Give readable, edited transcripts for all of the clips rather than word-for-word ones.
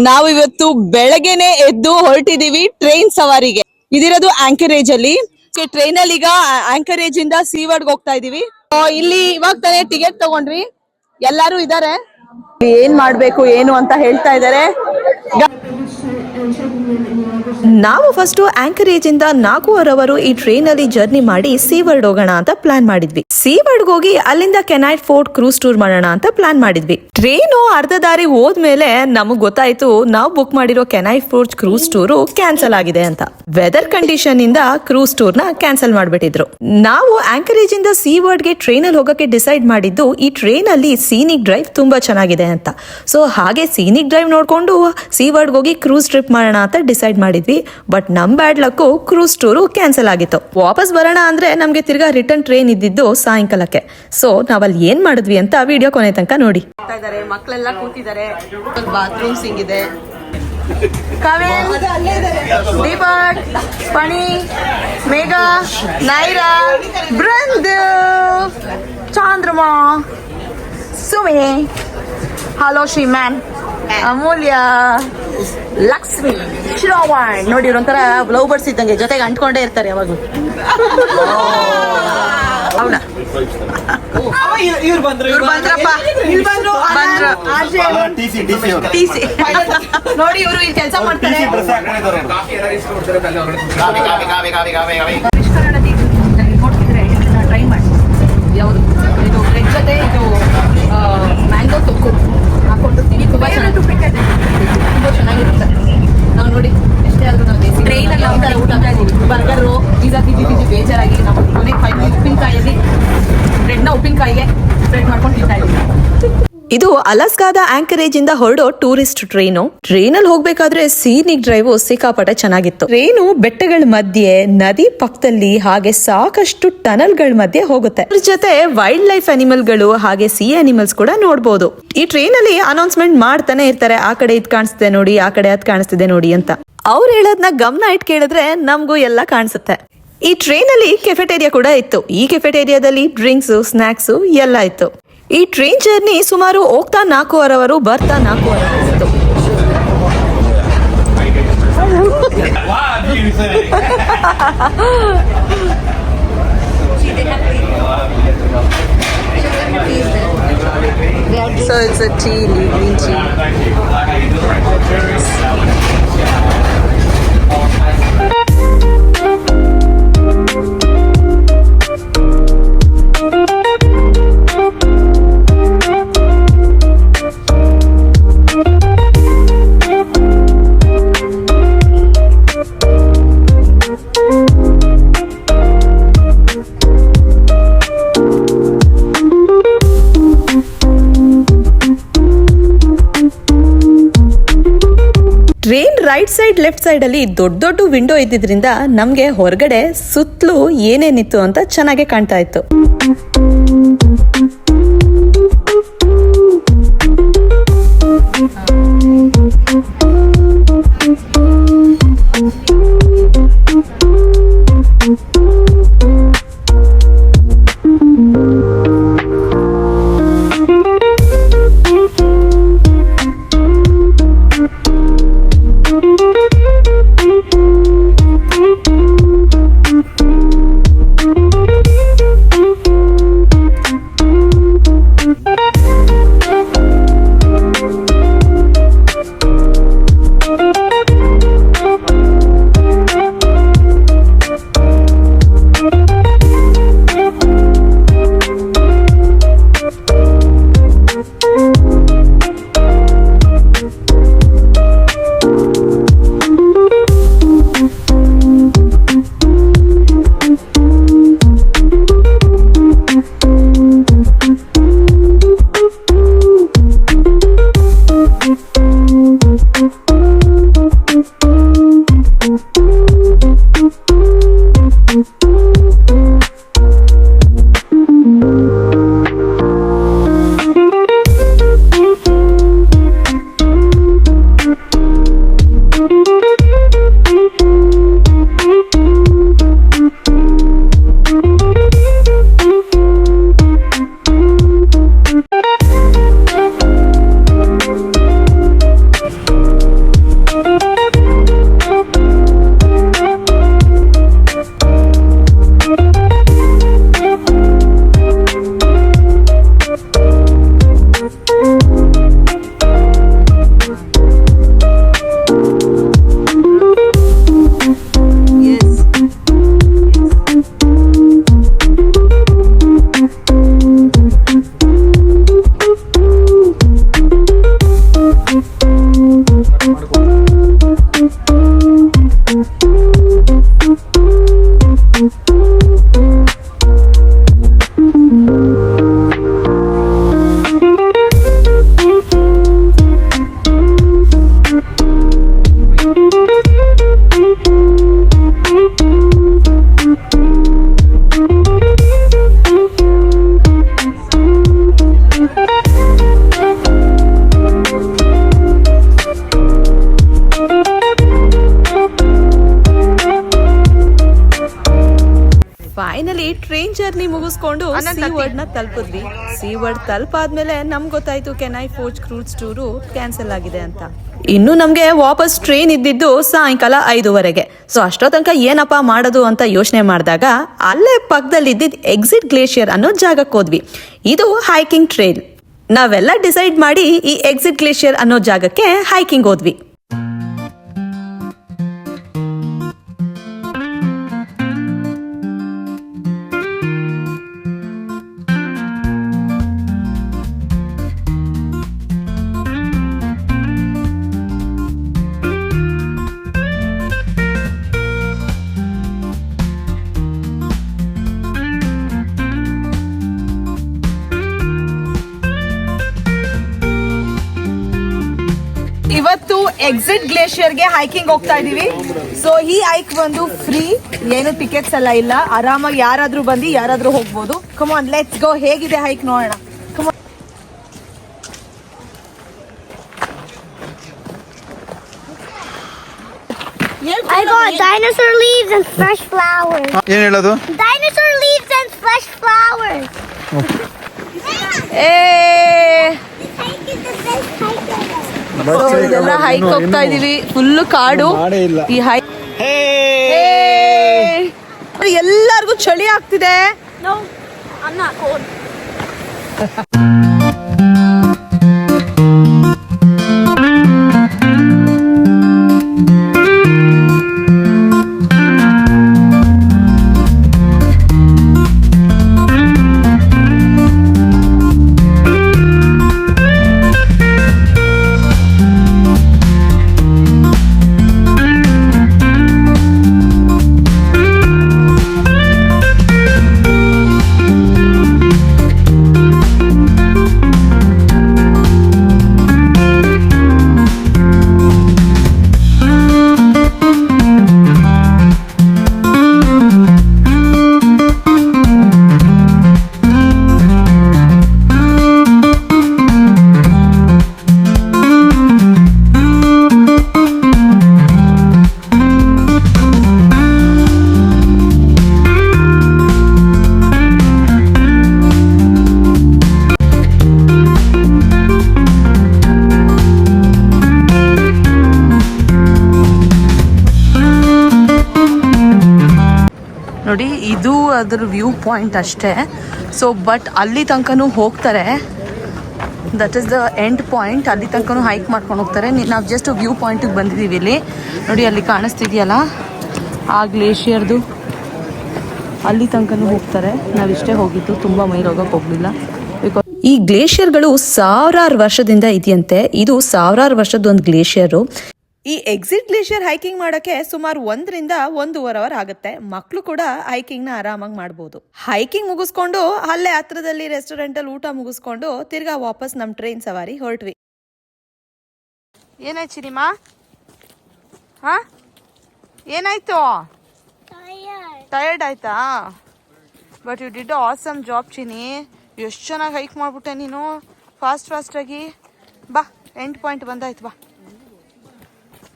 ನಾವು ಇವತ್ತು ಬೆಳಗ್ಗೆನೆ ಎದ್ದು ಹೊರಟಿದೀವಿ ಟ್ರೈನ್ ಸವಾರಿಗೆ. ಇದಿರೋದು ಆಂಕರೇಜ್ ಅಲ್ಲಿ. ಟ್ರೈನ್ ಅಲ್ಲಿ ಈಗ ಆಂಕರೇಜ್ ಇಂದ ಸೀವರ್ಡ್ ಹೋಗ್ತಾ ಇದೀವಿ. ಇಲ್ಲಿ ಇವಾಗ ತಾನೇ ಟಿಕೆಟ್ ತಗೊಂಡ್ವಿ, ಎಲ್ಲಾರು ಇದಾರೆ. ಏನ್ ಮಾಡ್ಬೇಕು ಏನು ಅಂತ ಹೇಳ್ತಾ ಇದಾರೆ. ನಾವು ಫಸ್ಟ್ ಆಂಕರೇಜ್ ಇಂದ 4 ಅವರ್ ಈ ಟ್ರೈನ್ ಅಲ್ಲಿ ಜರ್ನಿ ಮಾಡಿ ಸೀವರ್ಡ್ ಹೋಗೋಣ ಅಂತ ಪ್ಲಾನ್ ಮಾಡಿದ್ವಿ. ಸೀವರ್ಡ್ ಹೋಗಿ ಅಲ್ಲಿಂದ ಕೆನೈಟ್ ಫೋರ್ಟ್ ಕ್ರೂಸ್ ಟೂರ್ ಮಾಡೋಣ ಅಂತ ಪ್ಲಾನ್ ಮಾಡಿದ್ವಿ. ಟ್ರೈನ್ ಅರ್ಧ ದಾರಿ ಹೋದ್ಮೇಲೆ ನಮಗ್ ಗೊತ್ತಾಯ್ತು ನಾವು ಬುಕ್ ಮಾಡಿರೋ ಕೆನೈಟ್ ಫೋರ್ಟ್ ಕ್ರೂಸ್ ಟೂರ್ ಕ್ಯಾನ್ಸಲ್ ಆಗಿದೆ ಅಂತ. ವೆದರ್ ಕಂಡೀಷನ್ ಇಂದ ಕ್ರೂಸ್ ಟೂರ್ ನ ಕ್ಯಾನ್ಸಲ್ ಮಾಡ್ಬಿಟ್ಟಿದ್ರು. ನಾವು ಆಂಕರೇಜ್ ಇಂದ ಸೀವರ್ಡ್ ಗೆ ಟ್ರೈನ್ ಅಲ್ಲಿ ಹೋಗಕ್ಕೆ ಡಿಸೈಡ್ ಮಾಡಿದ್ದು ಈ ಟ್ರೈನ್ ಅಲ್ಲಿ ಸೀನಿಕ್ ಡ್ರೈವ್ ತುಂಬಾ ಚೆನ್ನಾಗಿದೆ ಅಂತ. ಸೊ ಹಾಗೆ ಸೀನಿಕ್ ಡ್ರೈವ್ ನೋಡ್ಕೊಂಡು ಸೀವರ್ಡ್ ಹೋಗಿ ಕ್ರೂಸ್ ಟ್ರಿಪ್ ಮಾಡೋಣ ಅಂತ ಡಿಸೈಡ್ ಮಾಡಿದ್ವಿ. ಬಟ್ ನಮ್ ಬ್ಯಾಡ್ ಲಕ್ಕು ಕ್ರೂಸ್ ಟೂರು ಕ್ಯಾನ್ಸಲ್ ಆಗಿತ್ತು. ವಾಪಸ್ ಬರೋಣ ಅಂದ್ರೆ ನಮ್ಗೆ ತಿರ್ಗಾ ರಿಟರ್ನ್ ಟ್ರೈನ್ ಇದ್ದಿದ್ದು ಸಾಯಂಕಾಲಕ್ಕೆ. ಸೊ ನಾವಲ್ಲಿ ಏನ್ ಮಾಡಿದ್ವಿ ಅಂತ ವಿಡಿಯೋ ಕೊನೆ ತನಕ ನೋಡಿ. ಮಕ್ಕಳೆಲ್ಲ ಕೂತಿದ್ದಾರೆ, ಬಾತ್ರೂಮ್ ಸಿಂಗ್ ಇದೆ. ದೀಪಕ್, ಪಣಿ, ಮೇಘ, ನೈರಾ, ಬೃಂದ್, ಚಾಂದ್ರಮಾ, ಸುಮಿ, ಹಲೋ ಶ್ರೀಮ್ಯಾನ್, ಅಮೂಲ್ಯ, ಲಕ್ಷ್ಮಿ, ಶ್ರವಣ್. ನೋಡಿ ಒಂಥರ ಲವ್ ಬರ್ಡ್ಸ್ ಇದ್ದಂಗೆ ಜೊತೆಗೆ ಅಂಟ್ಕೊಂಡೇ ಇರ್ತಾರೆ ಯಾವಾಗಲೂ. ಅವನ ನೋಡಿ ಇವರು ಇಲ್ಲಿ ಕೆಲಸ ಮಾಡ್ತಾರೆ. ಟ್ರೈ ಮಾಡಿ ಯಾವುದು ಇದು ಬ್ರೆಡ್ ಜೊತೆ ಇದು ಮ್ಯಾಂಗೋ ತೊಕ್ಕು ಹಾಕೊಂಡು ತಿನ್ನಿ. ತುಂಬಾ ಚೆನ್ನಾಗಿರುತ್ತೆ. ನಾವು ನೋಡಿ ಎಷ್ಟೇ ಆದ್ರೂ ನಾವು ಟ್ರೈನಲ್ಲಿ ನಾವು ಊಟ ಇದ್ದೀವಿ. ಬರ್ಗರು ಪಿಜ್ಜಾ ತಿಂದಿದ್ದೀವಿ ಬೇಜಾರಾಗಿ. ನಾವು ಕೊನೆಗೆ ಉಪ್ಪಿನಕಾಯಲ್ಲಿ ಬ್ರೆಡ್ನ ಉಪ್ಪಿನಕಾಯಿಗೆ ಸ್ಪ್ರೆಡ್ ಮಾಡ್ಕೊಂಡು ತಿಂತಾ ಇದ್ದೀವಿ. ಇದು ಅಲಾಸ್ಕಾದ ಆಂಕರೇಜ್ ಇಂದ ಹೊರಡೋ ಟೂರಿಸ್ಟ್ ಟ್ರೈನು. ಟ್ರೈನ್ ಅಲ್ಲಿ ಹೋಗ್ಬೇಕಾದ್ರೆ ಸೀನಿಕ್ ಡ್ರೈವ್ ಸಿಕ್ಕಾಪಟ್ಟೆ ಚೆನ್ನಾಗಿತ್ತು. ಟ್ರೈನು ಬೆಟ್ಟಗಳ ಮಧ್ಯೆ, ನದಿ ಪಕ್ಕದಲ್ಲಿ, ಹಾಗೆ ಸಾಕಷ್ಟು ಟನಲ್ ಗಳ ಮಧ್ಯೆ ಹೋಗುತ್ತೆ. ಅದ್ರ ಜೊತೆ ವೈಲ್ಡ್ ಲೈಫ್ ಅನಿಮಲ್ ಗಳು ಹಾಗೆ ಸಿ ಅನಿಮಲ್ಸ್ ಕೂಡ ನೋಡಬಹುದು. ಈ ಟ್ರೈನ್ ಅಲ್ಲಿ ಅನೌನ್ಸ್ಮೆಂಟ್ ಮಾಡ್ತಾನೆ ಇರ್ತಾರೆ, ಆ ಕಡೆ ಇದ್ ಕಾಣಿಸ್ತಿದೆ ನೋಡಿ, ಆ ಕಡೆ ಅದ್ ಕಾಣಿಸ್ತಿದೆ ನೋಡಿ ಅಂತ. ಅವ್ರು ಹೇಳೋದ್ನ ಗಮನ ಇಟ್ಟು ಕೇಳಿದ್ರೆ ನಮಗೂ ಎಲ್ಲ ಕಾಣಿಸುತ್ತೆ. ಈ ಟ್ರೈನ್ ಅಲ್ಲಿ ಕೆಫೆಟೇರಿಯಾ ಕೂಡ ಇತ್ತು. ಈ ಕೆಫೆಟೇರಿಯಾದಲ್ಲಿ ಡ್ರಿಂಕ್ಸ್, ಸ್ನಾಕ್ಸ್ ಎಲ್ಲ ಇತ್ತು. ಈ ಟ್ರೈನ್ ಜರ್ನಿ ಸುಮಾರು ಹೋಗ್ತಾ 4 ಅವರ್, ಬರ್ತಾ 4 ಅವರ್ ಇತ್ತು. So it's a tea, green tea. Train right side left side ಅಲ್ಲಿ ದೊಡ್ಡ ದೊಡ್ಡ ವಿಂಡೋ ಇದ್ದಿದ್ರಿಂದ ನಮ್ಗೆ ಹೊರಗಡೆ ಸುತ್ತಲೂ ಏನೇನಿತ್ತು ಅಂತ ಚೆನ್ನಾಗಿ ಕಾಣ್ತಾ ಇತ್ತು. ಫೈನಲಿ ಟ್ರೈನ್ ಜರ್ನಿ ಮುಗಿಸ್ಕೊಂಡು ಸಿ ವರ್ಡ್ ನ ತಲುಪಿದ್ವಿ. ಸಿ ವರ್ಡ್ ತಲುಪಾದ್ಮೇಲೆ ನಮ್ಗೆ ಗೊತ್ತಾಯ್ತು ಕೆನೈ ಫೋರ್ಟ್ ಕ್ರೂಸ್ ಟೂರು ಕ್ಯಾನ್ಸಲ್ ಆಗಿದೆ ಅಂತ. ಇನ್ನು ನಮ್ಗೆ ವಾಪಸ್ ಟ್ರೈನ್ ಇದ್ದಿದ್ದು ಸಾಯಂಕಾಲ 5:30. ಸೊ ಅಷ್ಟೋ ತನಕ ಏನಪ್ಪಾ ಮಾಡೋದು ಅಂತ ಯೋಚನೆ ಮಾಡಿದಾಗ ಅಲ್ಲೇ ಪಕ್ಕದಲ್ಲಿ ಇದ್ದಿದ್ ಎಕ್ಸಿಟ್ ಗ್ಲೇಷಿಯರ್ ಅನ್ನೋ ಜಾಗಕ್ಕೆ ಹೋದ್ವಿ. ಇದು ಹೈಕಿಂಗ್ ಟ್ರೇಲ್. ನಾವೆಲ್ಲ ಡಿಸೈಡ್ ಮಾಡಿ ಈ ಎಕ್ಸಿಟ್ ಗ್ಲೇಷಿಯರ್ ಅನ್ನೋ ಜಾಗಕ್ಕೆ ಹೈಕಿಂಗ್ ಹೋದ್ವಿ. ಇವತ್ತು ಎಕ್ಸಿಟ್ ಗ್ಲೇಷಿಯರ್ಗೆ ಹೈಕಿಂಗ್ ಹೋಗ್ತಾ ಇದೀವಿ. ಸೊ ಈ ಹೈಕ್ ಬಂದು ಫ್ರೀ, ಏನು ಟಿಕೆಟ್ಸ್ ಎಲ್ಲ ಇಲ್ಲ. ಆರಾಮಾಗಿ ಯಾರಾದ್ರೂ ಬಂದು ಯಾರಾದ್ರೂ ಹೋಗ್ಬೋದು. Come on, let's go. ಹೇಗಿದೆ ಹೈಕ್ ನೋಡೋಣ. Come on. I got dinosaur leaves and fresh flowers. ಏನ್ ಹೇಳೋದು? Dinosaur leaves and fresh flowers. This hike is the best hike ever. ಇದೆಲ್ಲ ಹೈಕ್ ಹೋಗ್ತಾ ಇದೀವಿ. ಫುಲ್ ಕಾಡು ಈ ಹೈಕ್. ಎಲ್ಲರಿಗೂ ಚಳಿ ಆಗ್ತಿದೆ. No, I'm not cold. ನೋಡಿ, ಇದು ಅದ್ರ ವ್ಯೂ ಪಾಯಿಂಟ್ ಅಷ್ಟೇ. ಸೊ ಬಟ್ ಅಲ್ಲಿ ತನಕನೂ ಹೋಗ್ತಾರೆ. That is the end point. ಅಲ್ಲಿ ತನಕನೂ ಹೈಕ್ ಮಾಡ್ಕೊಂಡು ಹೋಗ್ತಾರೆ. ನಾವು ಜಸ್ಟ್ ವ್ಯೂ ಪಾಯಿಂಟಿಗೆ ಬಂದಿದ್ದೀವಿ. ಇಲ್ಲಿ ನೋಡಿ, ಅಲ್ಲಿ ಕಾಣಿಸ್ತಿದೆಯಲ್ಲ ಆ ಗ್ಲೇಷಿಯರ್ದು, ಅಲ್ಲಿ ತನಕನೂ ಹೋಗ್ತಾರೆ. ನಾವಿಷ್ಟೇ ಹೋಗಿದ್ದು, ತುಂಬ ಮೈಲ್ ಹೋಗೋಕೆ ಹೋಗಲಿಲ್ಲ. ಈ ಗ್ಲೇಷಿಯರ್ಗಳು ಸಾವಿರಾರು ವರ್ಷದಿಂದ ಇದೆಯಂತೆ. ಇದು ಸಾವಿರಾರು ವರ್ಷದ ಒಂದು ಗ್ಲೇಷಿಯರು. ಈ ಎಕ್ಸಿಟ್ ಗ್ಲೇಷಿಯರ್ ಹೈಕಿಂಗ್ ಮಾಡಕ್ಕೆ ಸುಮಾರು 1 ರಿಂದ 1.5 ಅವರ್ ಆಗುತ್ತೆ. ಮಕ್ಕಳು ಕೂಡ ಹೈಕಿಂಗ್ ನ ಆರಾಮಾಗಿ ಮಾಡಬಹುದು. ಹೈಕಿಂಗ್ ಮುಗಿಸ್ಕೊಂಡು ಅಲ್ಲೇ ಹತ್ರದಲ್ಲಿ ರೆಸ್ಟೋರೆಂಟ್ ಅಲ್ಲಿ ಊಟ ಮುಗಿಸ್ಕೊಂಡು ತಿರ್ಗಾ ವಾಪಸ್ ನಮ್ ಟ್ರೈನ್ ಸವಾರಿ ಹೊರಟ್ವಿ. ಏನಾಯ್ತು ಚಿನಿಮಾ? ಹಾ, ಏನಾಯ್ತು? ಟಯರ್ಡ್ ಆಯ್ತಾ? But you did awesome job Chini. ಎಷ್ಟು ಚೆನ್ನಾಗಿ ಹೈಕ್ ಮಾಡ್ಬಿಟ್ಟೆ ನೀನು, ಫಾಸ್ಟ್ ಆಗಿ. ಬಾ, ಎಂಡ್ ಪಾಯಿಂಟ್ ಬಂದಾಯ್ತು. ಬಾ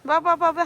ಬಾ ಬಾ ಬಾ ಬಾ.